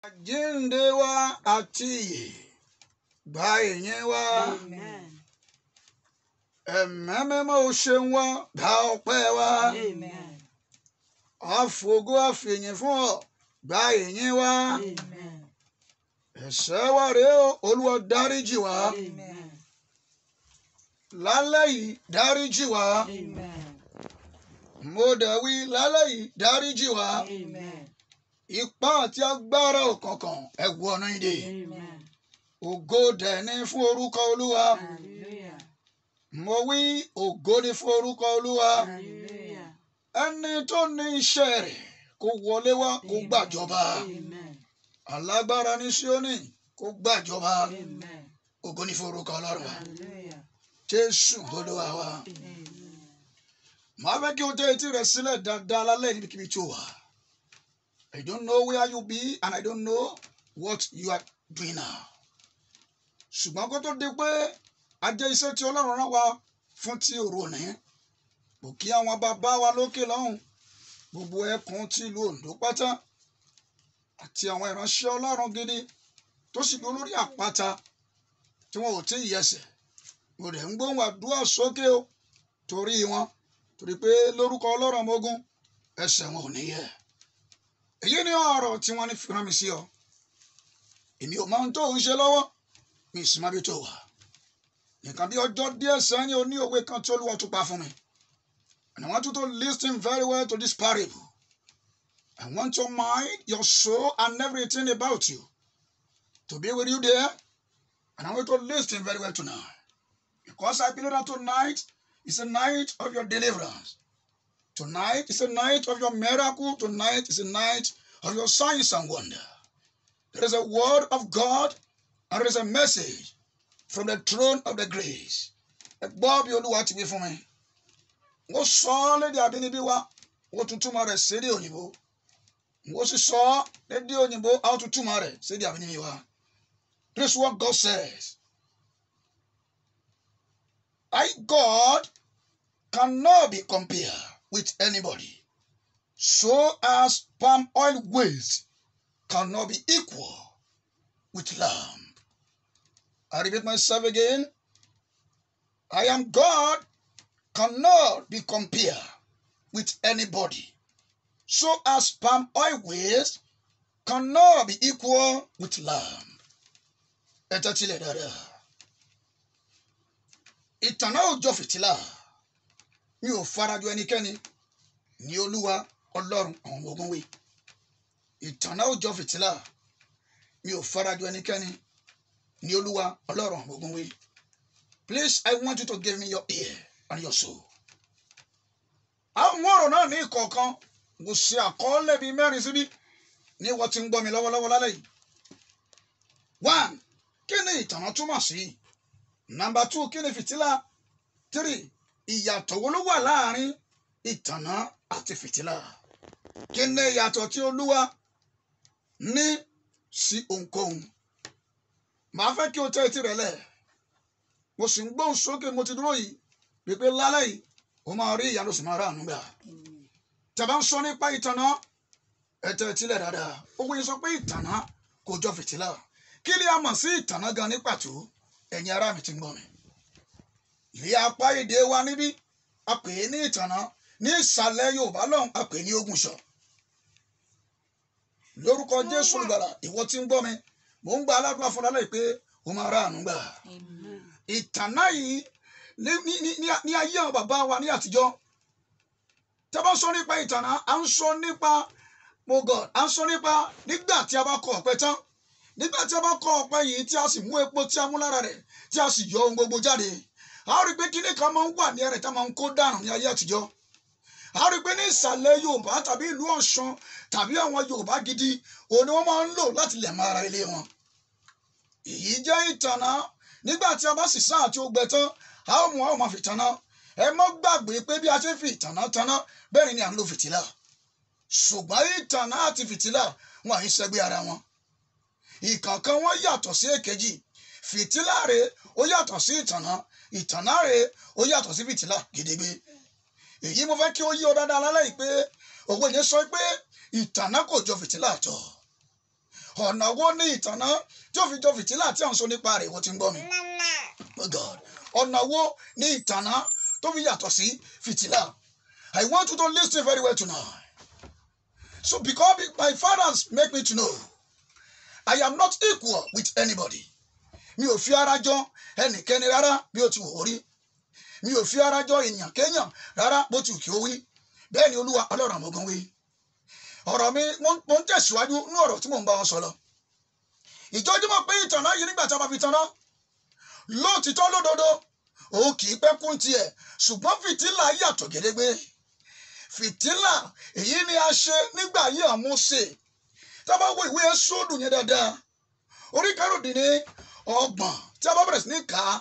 Àjíǹde wa àti ìyè gba ìyìn wa. Amen. Ẹ̀mí mímọ́ o ṣeun wa gba ọpẹ́ wa. Amen. Àfògo àfìyìn fún ọ gba ìyìn wa. Amen. Ẹ̀ṣẹ̀ wa rèé o, Olúwa dáríjì wá. Amen. Lálẹ́ yìí dáríjì wá. Amen. Mo dẹ̀ wí lálẹ́ yìí dáríjì wá. Amen. Ipá àti agbára òkùnkùn ẹ wọnú ìdè. Amen. Ògo dẹ̀ ni fún orúkọ Olúwa. Hallelujah. Mo wí ògo ni fún orúkọ Olúwa. Hallelujah. Ẹni tó ní iṣẹ́ rẹ̀ kó wọlé wá kó gbàjọba. Amen. Alágbára ní Síónì kó gbàjọba. Amen. Ògo ni fún orúkọ Ọlọ́run wa. Hallelujah. Jésù Olúwa wa. Amen. Màá fẹ́ kí o tẹ́ etí rẹ sílẹ̀ dáadáa lálẹ́ níbikíbi tí o wà. I don't know where you be and I don't know what you are doing now. Ṣùgbọ́n kó tó di pé a jẹ́ iṣẹ́ tí Ọlọ́run rán wa fún ti òru òní. Kò kí àwọn bàbá wa lókè lọ́hùn, gbogbo ẹkùn ti ìlú Oǹdó pátá àti àwọn ìránṣẹ́ Ọlọ́run gidi tó sì gbé lórí àpáta tí wọn ò tí ì yẹsẹ̀. Mo dẹ̀ ń gbóhùn àdúrà sókè o torí wọn, torí pé lórúkọ Ọlọ́run ọmọ ogun ẹsẹ̀ wọn ò ní yẹ̀. Èyí ni ọ̀rọ̀ tí wọ́n ní fi rán mi sí ọ. Èmi ò mọ ohun tó ń ṣe lọ́wọ́, mi sì máa bí tó wà. Nìkan bí ọjọ́ díẹ̀ sẹ́yìn ó ní òwe kan tí Olúwa tún pa fún mi. And I want you to listen very well to this parable. I want your mind, your soul, and everything about you to be with you there. And I want you to listen very well tonight. Because I believe that tonight is a night of your deliverance. Tonight is a night of your miracle. Tonight is a night of your signs and wonder. There is a word of God and there is a message from the throne of the grace. Ẹ gbọ́ bí Olúwa ti wí fún mi. Wọ́n sọ ọ́ lédè àbínibí wa, wọ́n tún túmọ̀ rẹ̀ sédè òyìnbó. Wọ́n sì sọ ọ́ lédè òyìnbó, a ó tún túmọ̀ rẹ̀ sédè àbínibí wa. This is what God says. God cannot be compared with anybody, so as palm oil waste cannot be equal with lamb. I repeat myself again. I am God cannot be compared with anybody, so as palm oil waste cannot be equal with lamb. Ẹ tẹ́tí lẹ̀ dáadáa. Ìtànná òjò fìtílà mi ò farajọ ẹnikẹ́ni ní Olúwa Ọlọ́run àwọn ọmọ ogun wí. Ìtànná òjò fìtílà mi ò farajọ ẹnikẹ́ni ní Olúwa Ọlọ́run àwọn ọmọ ogun wí. Please, I want you to give me your ear and your soul. Àwọn ọ̀rọ̀ náà ní ìkọ̀ọ̀kan mo ṣe àkọọ́lẹ̀ bíi mẹ́rin síbí ní wọ́n ti ń gbọ́ mi lọ́wọ́lọ́wọ́ lálẹ́ yìí. 1. Kí ni ìtànná túmọ̀ sí? Number 2. Kí ni fìtílà? 3. Ìyàtọ̀ wo ló wà láàrin ìtànná àti fìtílà? Kí ni ìyàtọ̀ tí Olúwa ní sí ohunkóhun? Màá fẹ́ kí o tẹ́ etí rẹ lẹ̀. Mo sì ń gbóhùn sókè mo ti dúró yìí wípé lálẹ́ yìí o máa rí ìyanu sì máa rà àánú gbà. Tàbá ń sọ nípa ìtànná ẹ tẹ́ etí lẹ̀ dáadáa. Òwe sọ pé ìtànná kò jọ fìtílà. Kí ni a mọ̀ sí ìtànná gan ní pàtó? Ẹ̀yin ará mi ti ń gbọ́ mi. Ilé apá èdè wa níbí a pè é ní ìtànná, ní ìsàlẹ̀ Yorùbá lọ́hùn a pè é ní Ògùnṣọ̀. Lórúkọ Jésù Olùgbàlà ìwọ tí ń gbọ́ mi, mò ń gba aládùúrà fún lálẹ́ pé o máa rà àánú gbà. Ìtànná yìí ní ayé àwọn bàbá wa ní àtijọ́. Tí a bá sọ nípa ìtànná, à ń sọ nípa à ń sọ nípa nígbà tí a bá kọ ọ̀pẹ tán. Nígbà tí a bá kọ ọ̀pẹ yìí tí a sì mú epo tí a mú lára rẹ̀ tí a sì yọ ohun gbogbo jáde. A rí pé kíní kan máa ń wà ní ẹrẹ̀ tá máa ń kó dànù ní ayé àtijọ́. A rí pé ní ìsàlẹ̀ Yorùbá tàbí ìlú Ọ̀ṣun tàbí àwọn Yorùbá gidi òun ni wọ́n máa ń lò láti lẹ̀ mọ́ ara ilé wọn. Èyí jẹ́ ìtànná. Nígbà tí a bá sì sá àti ogbẹ tán, a ó mú a ó máa fi tanná. Ẹ má gbàgbé pé bí a ṣe ń fi ìtànná tanná bẹ́ẹ̀ ni à ń lo fìtílà. Ṣùgbọ́n ìtànná àti fìtílà wọn àyín ṣẹgbẹ́ ara wọn. Ìkọ̀ọ̀kan wọn yàtọ̀ sí èkejì. Fìtílà rẹ̀ ó yàtọ̀ sí ìtànná. Ìtànná rẹ̀ ó yàtọ̀ sí fìtílà gédégbé. Èyí mo fẹ́ kí ó yí ọ dáadáa lálẹ́ yìí pé òwe yẹn sọ pé ìtànná kò jọ fìtílà tọ̀. ọ̀nà wo ní ìtànná tí ó fi jọ fìtílà tí à ń sọ nípa rẹ̀ ìwọ tí ń gbọ́ mi. Oh God, ọ̀nà wo ní ìtànná tó fi yàtọ̀ sí fìtílà. I want you to listen very well tonight. So because my fathers make me to know I am not equal with anybody. Mi ò fi ara jọ ẹnikẹ́ni rárá bí ó ti wò ó rí. Mi ò fi ara jọ èèyàn kéèyàn rárá bó ti wù kí ó wí. Bẹ́ẹ̀ ni Olúwa Ọlọ́run àwọn ogun wí. Ọ̀rọ̀ mi mo ń tẹ̀síwájú ní ọ̀rọ̀ tí mò ń bá wọn sọ lọ. Ìjọ́júmọ́ pé ìtànná yìí nígbà tí a bá fi tanná lóòtítọ́ lódodo ó kì í pẹ́ kún tiẹ̀ ṣùgbọ́n fìtílà yàtọ̀ gédégbé. Fìtílà èyí ni a ṣe nígbà yìí Mósè. Tá a bá wo ìwé Ẹ́sódù yẹn dáadáa orí karùndínlọ́gbọ̀n tí a bá bẹ̀rẹ̀ sí ní kà á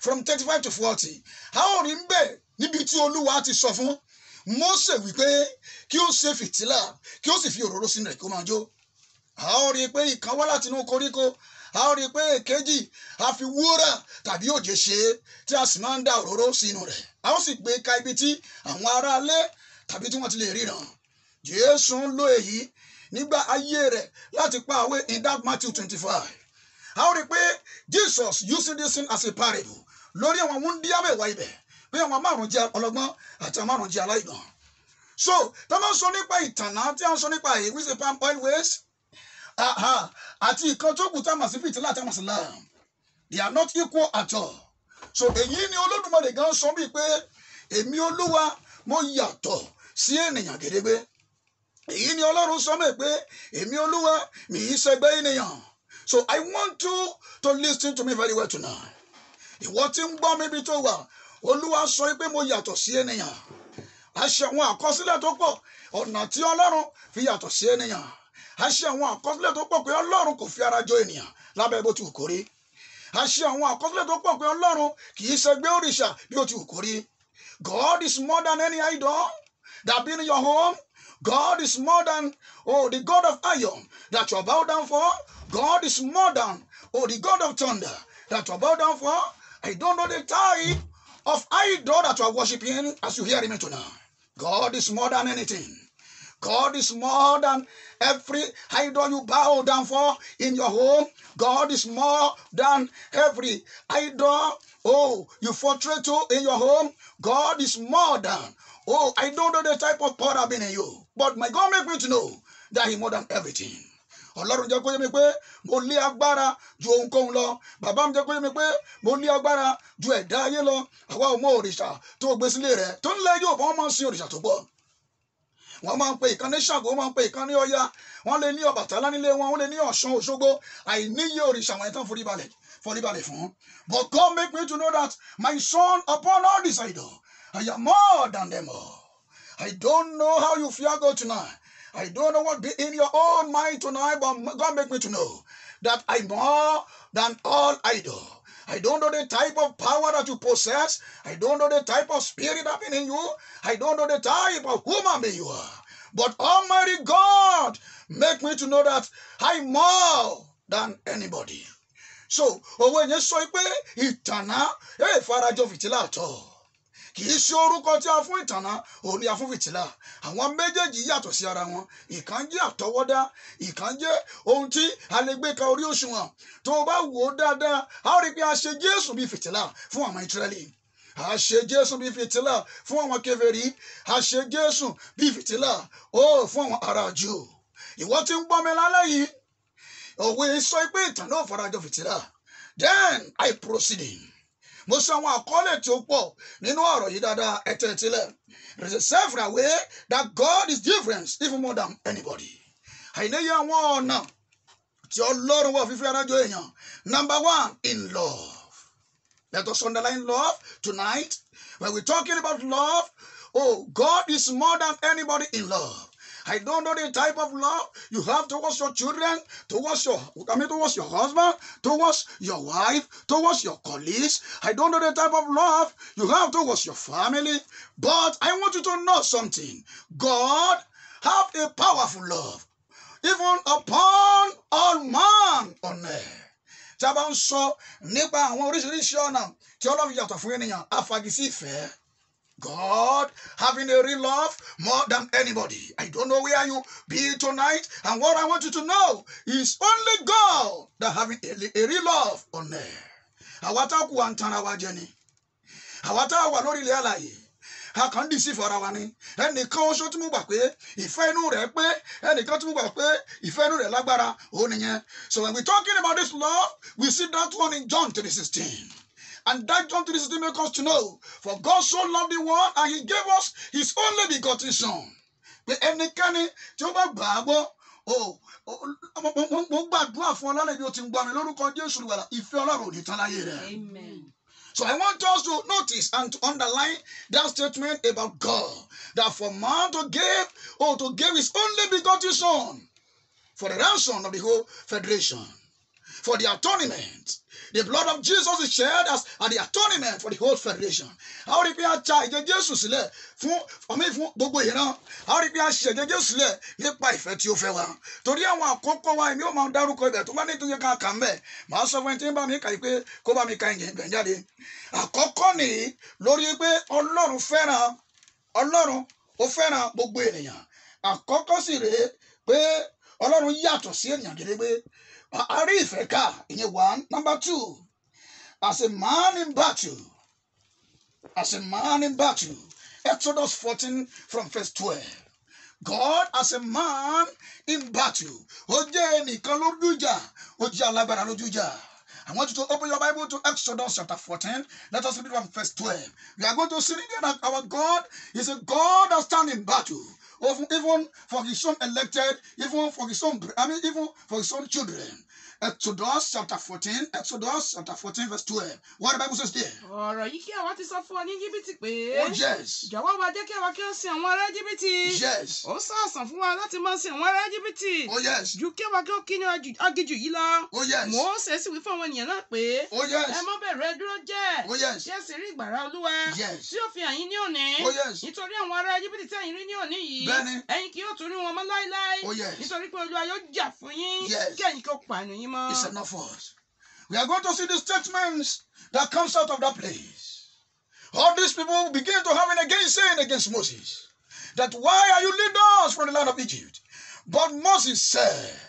from 35 to 40 a ó rí ń bẹ̀ níbi tí Olúwa ti sọ fún Mósè wípé kí ó ṣe fìtílà kí ó sì fi òróró sínú rẹ̀ kí ó máa jó. A ó rí i pé ìkan wá láti inú koríko a ó rí i pé èkejì a fi wúrà tàbí òjé ṣe é tí a sì máa ń dá òróró sínú rẹ̀. A ó sì gbé ka ibi tí àwọn aráalé tàbí tí wọ́n ti lè ríran. Jésù ń lo èyí nígbà ayé rẹ̀ láti pa àwé in that Matthew 25. A ó rí i pé Jesus using this thing as a parable lórí àwọn wúndíá mẹ́wàá ibẹ̀ pé àwọn márùn jẹ́ ọlọ́gbọ́n àti àwọn márùn jẹ́ aláìgbọ́n. So tá a máa ń sọ nípa ìtànná tí a ń sọ nípa èyí wí sí palm oil waste àti ìkan tó kù tá a mọ̀ sí fìtílà tá a mọ̀ sí lamp. They are not equal at all. So èyí ni Olódùmarè gan sọ bíi pé èmi Olúwa mo yàtọ̀ sí ènìyàn gédégbé. Èyí ni Ọlọ́run sọ mẹ́ pé èmi Olúwa mi í ṣẹgbẹ́ ènìyàn. So I want you to listen to me very well tonight. Ìwọ tí ń gbọ́ mi bí tó wà Olúwa sọ pé mo yàtọ̀ sí ènìyàn. A ṣe àwọn àkọsílẹ̀ tó pọ̀ ọ̀nà tí Ọlọ́run fi yàtọ̀ sí ènìyàn. A ṣe àwọn àkọsílẹ̀ tó pọ̀ pé Ọlọ́run kò fi ara jọ ènìyàn lábẹ́ bó ti wù kó rí. A ṣe àwọn àkọsílẹ̀ tó pọ̀ pé Ọlọ́run kì í ṣẹgbẹ́ òrìṣà bí ó ti wù kó rí. God is more than any idol that be in your home. God is more than the God of iron that you are bowed down for. God is more than the God of thunder that you are bowed down for. I don't know the type of idol that you are worshiping as you hear me tonight. God is more than anything. God is more than every idol you bow down for in your home. God is more than every idol you portray to in your home. God is more than I don't know the type of power been in you, but my God make me to know that He more than everything. Ọlọ́run jẹ́ kó yé mi pé mo lé agbára ju ohunkóhun lọ. Bàbá mi jẹ́ kó yé mi pé mo lé agbára ju ẹ̀dá ayé lọ. Àwa ò mọ òrìṣà tó gbé sílé rẹ̀ tó ń lé yóò bá wọn máa ń sin òrìṣà tó pọ̀. Wọ́n máa ń pe ìkan ní Ṣàngó, wọ́n máa ń pe ìkan ní Ọya, wọ́n lè ní Ọbàtálá nílé wọn, wọ́n lè ní Ọ̀ṣun Òṣogbo. Àìníye òrìṣà wọn tán foríbalẹ̀ fún. But God make me to know that my son upon all this idol, I am more than them all. I don't know how you fear God tonight. I don't know what be in your own mind tonight, but God make me to know that I'm more than all idol. I don't know the type of power that you possess. I don't know the type of spirit that been in you. I don't know the type of human being you are. But Almighty God make me to know that I'm more than anybody. So, òwe yẹn sọ pé ìtànná farajọ fìtílà tọ̀. Kì í ṣe orúkọ tí a fún ìtànná òun ni a fún fìtílà. Àwọn méjèèjì yàtọ̀ sí ara wọn. Ìkan jẹ́ àtọwọ́dá, ìkan jẹ́ ohun tí a lè gbé ka orí òṣùwọ̀n. Tó o bá wò ó dáadáa, a ó rí i pé a ṣe Jésù bí fìtílà fún àwọn Ísírẹ́lì. A ṣe Jésù bí fìtílà fún àwọn kèfèrí. A ṣe Jésù bí fìtílà fún àwọn ará Júù. Ìwọ tí ń gbọ́ mi lálẹ́ yìí, òwe sọ pé ìtànná ò farajọ fìtílà. Then I proceeding. Mo sọ àwọn àkọọ́lẹ̀ tí ó pọ̀ nínú ọ̀rọ̀ yìí dáadáa ẹ̀tẹ̀ ìtìlẹ̀. There is a several way that God is different even more than anybody. Àìníye àwọn ọ̀nà tí Ọlọ́run wà fífi ara jọ èèyàn. Number one, in love. Let us underline love tonight. When we're talking about love, God is more than anybody in love. I don't know the type of love you have towards your children, towards your husband, towards your wife, towards your colleagues. I don't know the type of love you have towards your family. But I want you to know something. God have a powerful love, even upon all man on earth. Tí a bá ń sọ nípa àwọn oríṣiríṣi ọ̀nà tí Ọlọ́run yàtọ̀ fún ènìyàn, àfàgìsí ìfẹ́. God having a real love more than anybody. I don't know where you be tonight, and what I want you to know is only God that having a real love on there. Awata ku antana wajeni. Awata wa lórí ilẹ̀ alààyè. A kàn deceive ara wa ni. Ẹnìkan oṣù tí mo gbà pé ìfẹ́ inú rẹ̀ pé ẹnìkan tí mo gbà pé ìfẹ́ inú rẹ̀ lágbára ó nìyẹn. So when we're talking about this love, we see that one in John 3:16. And that John 3:16 makes us to know, for God so loved the world and he gave us his only begotten son. Pé ẹnikẹ́ni tí ó bá gbà á gbọ́, mo gbàdúrà fún ọ lálẹ́ bí o ti ń gbà mí lórúkọ Jésù Olùgbàlà, ìfẹ́ Ọlọ́run ò ní tán láyé rẹ̀. Amen. So I want us to notice and to underline that statement about God, that for man to give his only begotten son for the ransom of the whole federation, for the atonement. The blood of Jesus is shed as the atonement for the whole federation. How do we cha ìjẹ Jésù sílẹ̀ fún gbogbo ìran? How do we ṣe ìjẹ Jésù sílẹ̀ nípa ìfẹ́ tí ó fẹ́ wa? Torí àwọn àkọ́kọ́ wa èmi ó máa dárúkọ ibẹ̀ tó bá ní ìtúnyẹ kan kà ń bẹ̀. Màá sọ fún ẹni tí ń bá mi kà yí pé kó bá mi ka ìyẹn ìgbẹ̀ jáde. Àkọ́kọ́ nìyí lórí pé Ọlọ́run ó fẹ́ràn gbogbo ènìyàn. Àkọ́kọ́ sì rèé pé Ọlọ́run yàtọ̀ sí ènìyàn gédégbé. A rí ìfẹ́ ká ìyẹn 1. Number 2, as a man in battle, Exodus 14 from verse 12. God as a man in battle. Ó jẹ́ ẹnìkan lójú ìjà, ó jẹ́ alágbára lójú ìjà. I want you to open your Bible to Exodus chapter 14. Let us read from verse 12. We are going to see there that our God is a God that stands in battle. Even for his own elected, even for his own children. Exodus chapter 14 verse 12. What the Bible says there? Ọ̀rọ̀ yìí kí àwa ti sọ fún ọ ní Íjíbítì pé. Oh yes. Jọ̀wọ́ wá jẹ́ kí àwa kí ó sin àwọn ará Íjíbítì. Yes. Ó sàsàn fún wa láti máa sin àwọn ará Íjíbítì. Oh yes. Ju kí àwa kí ó kí ní aginjù yìí lọ. Oh yes. Mósè sì wí fún àwọn ènìyàn náà pé. Oh yes. Ẹ má bẹ̀rù, ẹ dúró jẹ́. Oh yes. Kí ẹ sì rí ìgbàrà Olúwa. Yes. Tí ó fi hàn yín ní òní. Oh yes. Nítorí àwọn ará Íjíbítì tí ẹ̀yin rí ní òní yìí. Bẹ́ẹ̀ni. Ẹ̀yin kì yóò tún rí wọn mọ́ láéláé. Oh yes. Nítorí pé Olúwa yóò jà fún yín. Yes. Kí ẹ̀yin kí ó pàánù yín mọ́. It's enough for us. We are going to see the statements that comes out of that place. All these people begin to have an saying against Moses, that why are you leading us from the land of Egypt? But Moses said,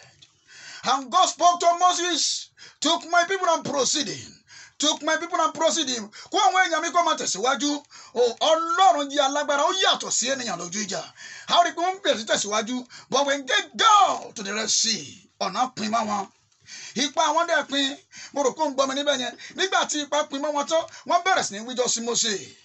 and God spoke to Moses, took my people and proceeding. Kó àwọn èèyàn mi kó máa tẹ̀síwájú. Ọlọ́run jẹ́ alágbára, ó yàtọ̀ sí ènìyàn lójú ìjà. How did we bẹ̀rẹ̀ sí tẹ̀síwájú? But when they go to the Red Sea, ọ̀nà pín mọ́ wọn. Ipa àwọn dẹ̀ pín, mo rò kó ń gbọ́ mi níbẹ̀ yẹn. Nígbà tí ipa pín mọ́ wọn tán, wọ́n bẹ̀rẹ̀ sí ní wíjọ́ sí Mósè.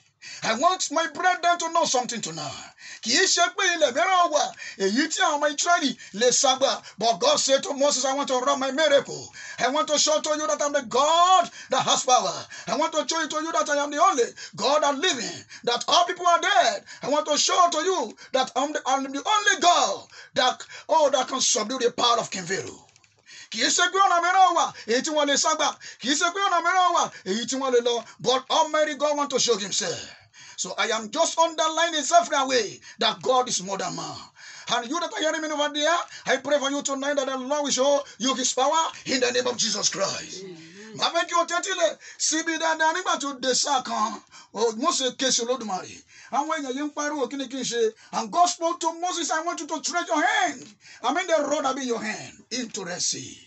I want my brethren to know something tonight. Kì í ṣe pé ilẹ̀ mìíràn wà, èyí tí àwọn ọmọ Ísírẹ́lì lè ságbà. But God said to Moses, I want to run my miracle. I want to show to you that I'm the God that has power. I want to show to you that I am the only God that living, that all people are dead. I want to show to you that I'm the only God that can subdue the power of King Pharaoh. Kì í ṣe pé ọ̀nà mìíràn wà èyí tí wọ́n lè ságbà. Kì í ṣe pé ọ̀nà mìíràn wà èyí tí wọ́n lè lọ. But Almighty God wants to show himself. So I am just underlining every way that God is more than man. And you that are hearing me over there, I pray for you tonight that the Lord will show you his power in the name of Jesus Christ. Màá fẹ́ kí o tẹ́tí lẹ̀ síbi dáadáa nígbà tó dé sáà kan. Mósè ké sí Olódùmarè. Àwọn èèyàn yìí ń pariwo kí ni kí n ṣe. And God spoke to Moses, I want you to stretch your hand. I mean the rod that be your hand into the sea.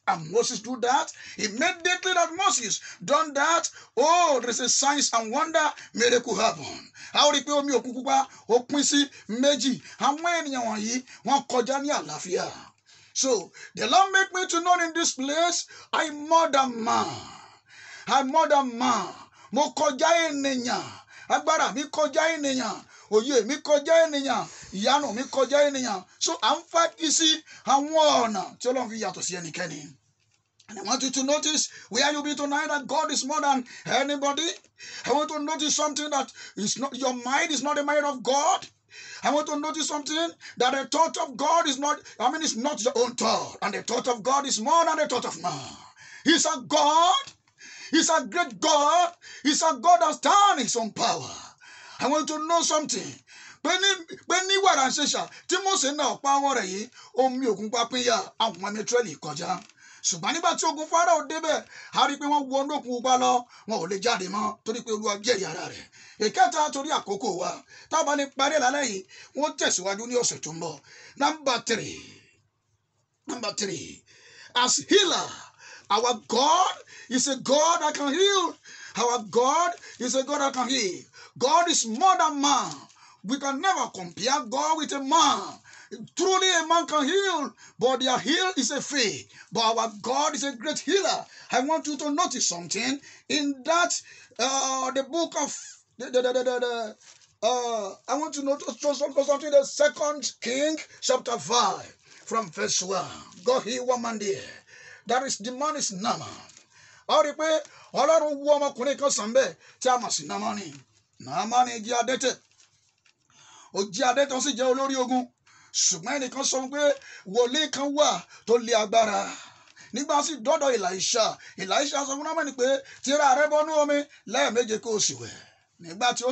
And Moses do that. Immediately that Moses done that, there is a signs and wonder miracle happen. How rí pé omi òkun pupa ó pín sí méjì. Àwọn ènìyàn wọ̀nyí wọ́n kọjá ní àlàáfíà. So the Lord make me to know in this place, I'm more than man. Mo kọjá ènìyàn. Agbára mi kọjá ènìyàn. Òye mi kọjá ènìyàn. Ìyanu mi kọjá ènìyàn. So à ń fàdí sí àwọn ọ̀nà tí Ọlọ́run fi yàtọ̀ sí ẹnikẹ́ni. And I want you to notice where you be tonight that God is more than anybody. I want to notice something that is not your mind is not the mind of God. I want to notice something that the thought of God is not, it's not your own thought. And the thought of God is more than the thought of man. He's a God. He's a great God. He's a God that stands in his own power. I want to know something. Pé ní wàrà ṣẹṣà tí Mósè náà pa ọwọ́ rẹ̀ yìí, omi òkun pa pín yà àwọn ọmọ Ísírẹ́lì kọjá. ṣùgbọ́n nígbà tí ogun Fáráò débẹ̀ a rí i pé wọ́n wọnú òkun pupa lọ wọn ò lè jáde mọ́ torí pé Olúwa jẹ́rìí ara rẹ̀. Ìkẹta torí àkókò wa tábà ní parí lálẹ́ yìí wọ́n tẹ̀síwájú ní ọ̀sẹ̀ tó ń bọ̀. Number three, as healer, our God is a God that can heal. Our God is a God that can heal. God is more than man. We can never compare God with a man. Truly a man can heal, but their heal is a fake. But our God is a great healer. I want you to notice something in that the book of I want to notice something in the 2 Kings chapter 5 from verse 1. God healed one man there. That is, the man is Naaman. A rí pé Ọlọ́run wú ọmọkùnrin kan sàn bẹ́ẹ̀ tí a mọ̀ sí Námánì. Námánì jẹ́ adẹ́tẹ̀. Ó jẹ́ adẹ́tẹ̀ ó sì jẹ́ olórí ogun. Ṣùgbọ́n ẹnìkan sọ pé wòlíì kan wà tó lé agbára. Nígbà sì dọ́dọ̀ Èlíṣà sọ fún Námánì pé tírà rẹ bọ́nú omi lẹ́ẹ̀méje kó o sì wẹ̀. Nígbà tí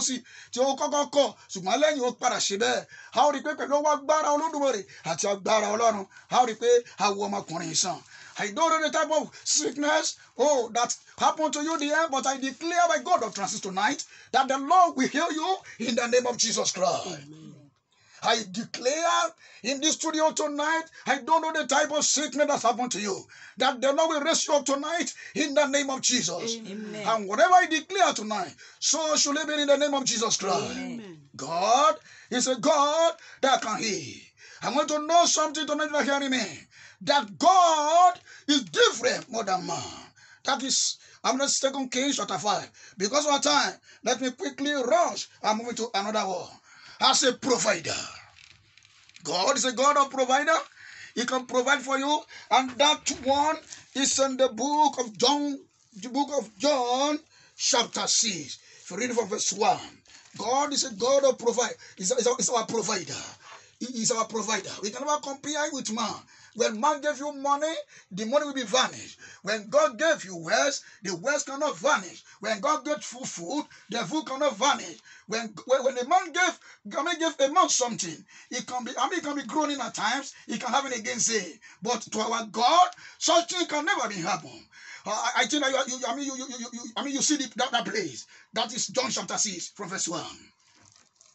ó kọ́kọ́ kọ̀ ṣùgbọ́n lẹ́yìn ó padà ṣe bẹ́ẹ̀. A ó rí pé pẹ̀lú ọwọ́ agbára Olódùmarè àti agbára Ọlọ́run a ó rí pé a wo ọmọkùnrin sàn. I don't know the type of sickness, that happened to you there, but I declare by God of Transit tonight that the Lord will heal you in the name of Jesus Christ. Amen. I declare in this studio tonight, I don't know the type of sickness that's happened to you, that the Lord will raise you up tonight in the name of Jesus. Amen. And whatever I declare tonight, so should it be in the name of Jesus Christ. Amen. God is a God that can heal. I want to know something tonight by hearing me. That God is different more than man. That is, I'm not 2 Kings chapter 5. Because of our time, let me quickly rush and move to another one. As a provider. God is a God of provider. He can provide for you. And that one is in the book of John, chapter 6. If you read from verse 1. God is a God of provider. He's our provider. He is our provider. We can never compare with man. When man gave you money, the money will be vanished. When God gave you wealth, the wealth cannot vanish. When God gave food, the food cannot vanish. When a man gave a man something, it can be groaning at times. It can happen again, say. But to our God, such thing can never be happen. I think that you see that place. That is John chapter 6, from verse 1.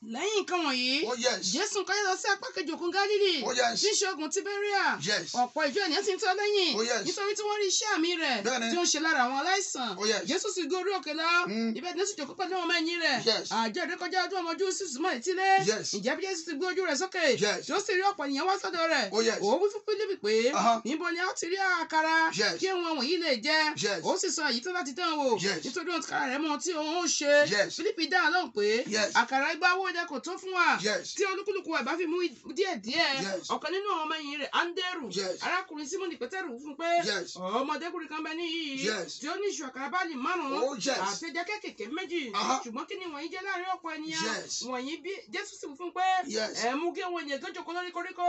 Lẹ́yìn nǹkan wọ̀nyí, Jésù kọjá lọ sí apá kejì òkun Gálílì, ní ìṣẹ́gun Tíbéríà. Ọ̀pọ̀ ìjọ ènìyàn sì ń tọ́ lẹ́yìn, nítorí tí wọ́n rí iṣẹ́ àmì rẹ̀ tí ó ń ṣe lára àwọn aláìsàn. Jésù sì gorí òkè lọ, ibẹ̀ ni ó sì jókòó pẹ̀lú àwọn ọmọ ẹ̀yìn rẹ̀. Àjọ ìrékọjá ọdún ọmọ Júù sì súnmọ́ etílé. Ǹjẹ́ bí Jésù ti gbé ojú rẹ̀ sókè, tí ó sì rí ọ̀pọ̀ ènìyàn wá sọ́dọ̀ rẹ̀. Ó wí fún Fílípì pé, níbo ni a ti rí àkàrà kí wọn wọ̀nyí lè jẹ? Ó sì sọ èyí tó láti dán wò, nítorí ohun tìkára rẹ̀ mọ̀ tí òun ó ṣe. Fílípì dáhùn lóhùn pé, àkàrà igba owó idẹ kò tó fún wa. Tí olúkúlùkù wa bá fi mú díẹ̀díẹ̀. Ọ̀kan nínú àwọn ọmọ ẹ̀yìn rẹ̀, Áńdérù, arákùnrin Símónì Pétérù, fún pé ọmọdékùnrin kan bẹ níyì tí ó ní ìṣù àkàrà báàlì 5 àti ẹja kéékèèké 2. Ṣùgbọ́n kí ni wọ̀nyí jẹ́ láàrin ọ̀pọ̀ ènìyàn? Wọ̀nyí bí Jésù sì fún pé ẹ mú kí àwọn ènìyàn tó jókòó lórí koríko.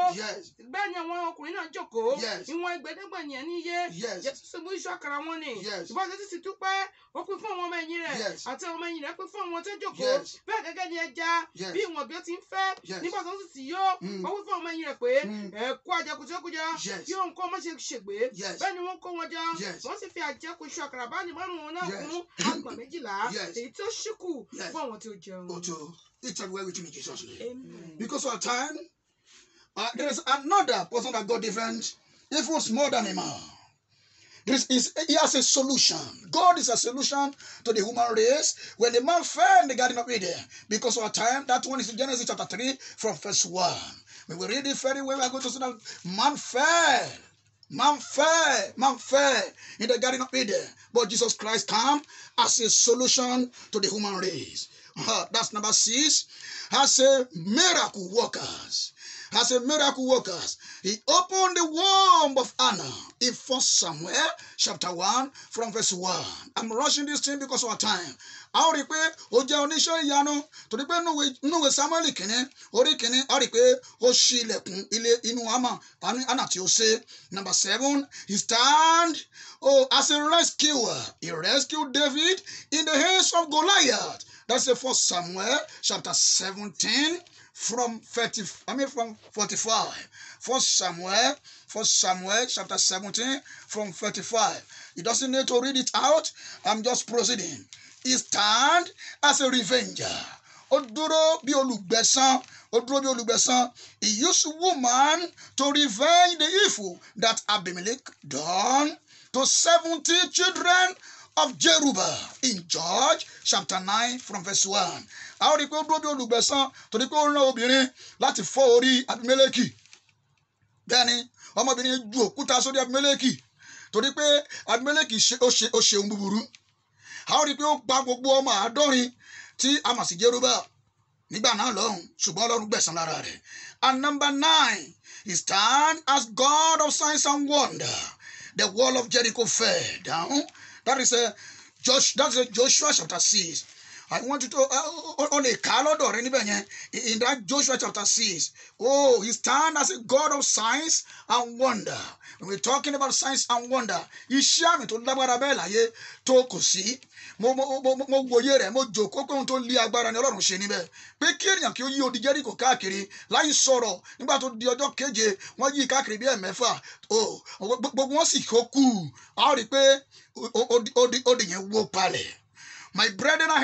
Bẹ́ẹ̀ ni àwọn ọkùnrin náà jókòó. Ìwọ̀n ẹgbẹ̀ẹ́dẹ́gbẹ̀ ènìyàn ní iye. Jésù sì mú ìṣù àkàrà wọn ni. Ṣùgbọ́n Jésù sì dúpẹ́, ó pín fún àwọn ọmọ ẹ̀yìn rẹ̀ àti àwọn ọmọ ẹ̀yìn rẹ̀ pín fún àwọn tó jókòó. Bẹ́ẹ̀ gẹ́gẹ́ ni ẹja bí ìwọ̀n bí ó ti ń fẹ́. Nígbà tó sì yó, ó wí fún ọmọ ẹ̀yìn rẹ̀ pé ẹ kó àjẹkù tí ó kù jọ, kí òun kó má ṣe ṣègbé. Bẹ́ẹ̀ ni wọ́n kó wọn jọ. Wọ́n sì fi àjẹkù iṣu àkàrà báàlì 5 náà kún àgbọ̀n 12, èyí tí ó ṣíkù fún àwọn tí ó jẹun. Each and every with me, Jesus' name. Because of time, there is another person that got different. If it was more than a man. He has a solution. God is a solution to the human race. When the man fell in the Garden of Eden, because of our time, that one is in Genesis chapter 3 from verse 1. When we read it very well, we are going to see that man fell. Man fell in the Garden of Eden. But Jesus Christ came as a solution to the human race. That's number 6. As a miracle workers. As a miracle workers, he opened the womb of Anna in 1 Samuel chapter 1 from verse 1. I'm rushing this thing because of our time. A ó rí i pé ó jẹ́ oníṣẹ́ ìyanu torí pé núwèé Samuel kìíní orí kìíní a rí i pé ó ṣí ilẹ̀kùn ilé inú Anna tí ó ṣe. Number 7, he stand as a rescuer. He rescued David in the hands of Goliath. That's the 1 Samuel chapter 17. From 45. First Samuel chapter 17 from 35. He doesn't need to read it out. I'm just proceeding. He stand as a revenger. Ó dúró bí olùgbẹ̀san. He used woman to revenge the evil that Abimelech done to 70 children of Jerubbaal in Judges chapter 9 from verse 1. A ó rí pé ó dúró bí olùgbẹ̀san torí pé ó rán obìnrin láti fọ́ orí Abimeleki. Bẹ́ẹ̀ni, ọmọbìnrin ju òkúta sórí Abimeleki torí pé Abimeleki ó ṣe ohun búburú. A ó rí pé ó pa gbogbo ọmọ 70 tí a mọ̀ sí Jerubbaal nígbà náà lọ́hùn, ṣùgbọ́n Ọlọ́run gbẹ̀san lára rẹ̀. And number 9, he stand as God of signs and wonder. The wall of Jericho fell down. That is Joshua chapter 6. I want you to on a calendar in that Joshua chapter 6. Oh, he stand as a God of signs and wonder. When we're talking about signs and wonder, iṣẹ́ àmì tó lágbára bẹ́ẹ̀ láyé tó kò sí. Mo wòye rẹ̀, mo jókòó pé ohun tó lé agbára ni Ọlọ́run ṣe níbẹ̀. Pé kí ènìyàn kí ó yí odi Jẹ́ríkò káàkiri láì sọ̀rọ̀ nígbà tó di ọjọ́ keje wọ́n yí káàkiri bí ẹ̀mẹ́fà. Gbogbo wọn sì kó kú. A ó rí i pé odi yẹn wó palẹ̀. My brethren are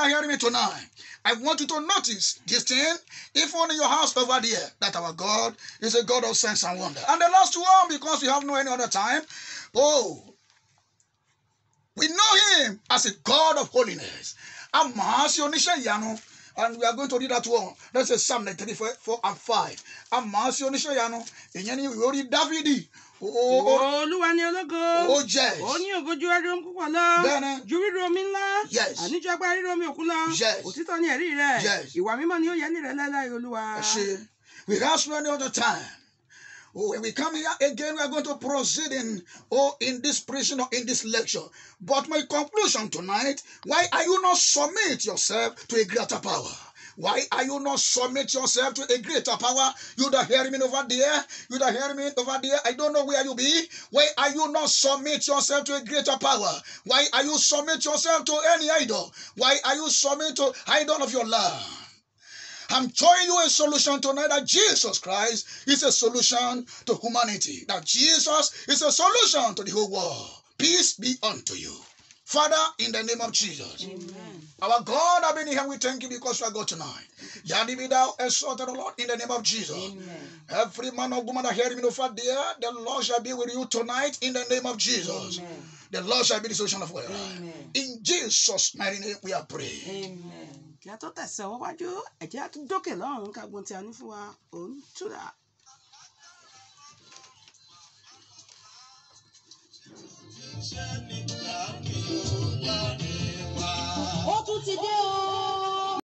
hearing me tonight. I want you to notice this thing, even in your house over there, that our God is a God of signs and wonder. And the last one, because we have no any other time, we know him as a God of holiness. And we are going to read that one. Let's say Psalm 94 and 5. David. Olúwa ni ológo. Oh yes. Ó ní ògo ju ẹrí omi púpọ̀ lọ. Ju ríru omi ńlá. Yes. Àní ju agbára ríru omi òkun lọ. Yes. Òtítọ́ ni ẹ̀rí rẹ̀. Yes. Ìwà mímọ́ ni ó yẹ ní rẹ̀ láéláé Olúwa. We have no other time. When we come here again, we are going to proceed in this preaching or in this lecture. But my conclusion tonight, why are you not submit yourself to a greater power? Why are you not submit yourself to a greater power? You that hear me over there. You that hear me over there. I don't know where you be. Why are you not submit yourself to a greater power? Why are you submit yourself to any idol? Why are you submit to idol of your land? I'm showing you a solution tonight that Jesus Christ is a solution to humanity. That Jesus is a solution to the whole world. Peace be unto you. Father, in the name of Jesus. Amen. Our God, I've been here. We thank you because you are God tonight. Daddy, be thou exalted, Lord, in the name of Jesus. Amen. Every man or woman that hear me over there, the Lord shall be with you tonight in the name of Jesus. Amen. The Lord shall be the solution of all. In Jesus' mighty name we are praying. Amen. Kí a tó tẹ̀sán wájú, ẹ jẹ́ á tún dókè lọ́run ká gbọ́n tí a ní fún wa, òun túra. Ó tún ti dé o.